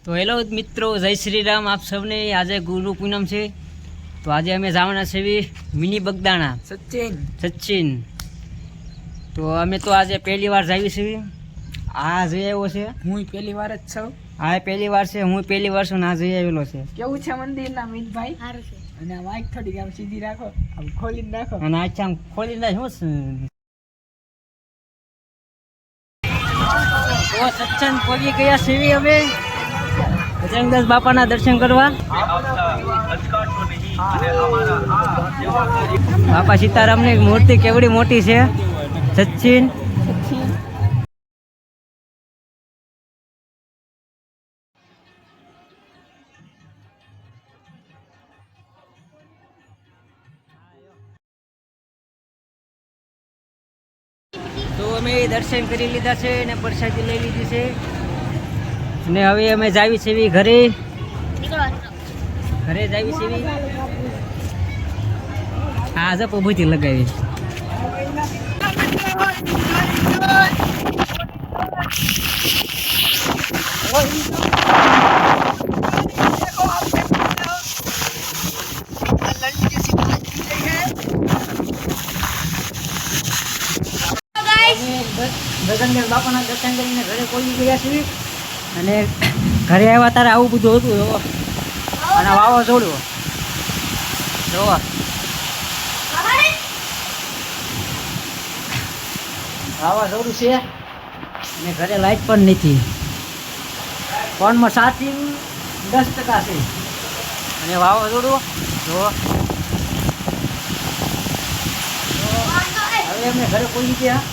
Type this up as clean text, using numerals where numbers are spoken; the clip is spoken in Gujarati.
તો હેલો મિત્રો, જય શ્રી રામ આપ સૌને। આજે ગુરુ પૂનમ છે, તો આજે અમે જવાના છે મિની બગદાણા સચિન। તો અમે તો આજે પહેલી વાર જાવી છીએ। આ જઈ આવ્યો છે, હું પહેલી વાર જ છું। આ પહેલી વાર છે, હું પહેલી વાર છું, આ જઈ આવેલો છે। કેવું છે મંદિર ના મીતભાઈ? સારું છે। અને આ માઈક થોડી આમ સીધી રાખો, આમ ખોલીને રાખો, અને આછા આમ ખોલીને શું તો સત્સંગ પહોંચી ગયા છીએ અમે બજરંગદાસ બાપાના દર્શન કરવા। બાપા સીતારામની મૂર્તિ કેવડી મોટી છે સચિન। તો અમે દર્શન કરી લીધા છે અને પ્રસાદી લઈ લીધી છે અને હવે અમે જાવી છીએ ઘરે જાવી છીએ। હા જ પ્રભુથી લગાવી ગગનદેવ બાપાના દર્શન કરીને ઘરે પહોંચી ગયા છીએ અને ઘરે આવ્યા ત્યારે આવું બધું હતું જોવો। અને વાવાઝોડું જોવો, વાવાઝોડું છે અને ઘરે લાઈટ પણ નથી। ફોનમાં ચાર્જિંગ 10% છે અને વાવાઝોડું જોવો। હવે અમે ઘરે પહોંચી ગયા।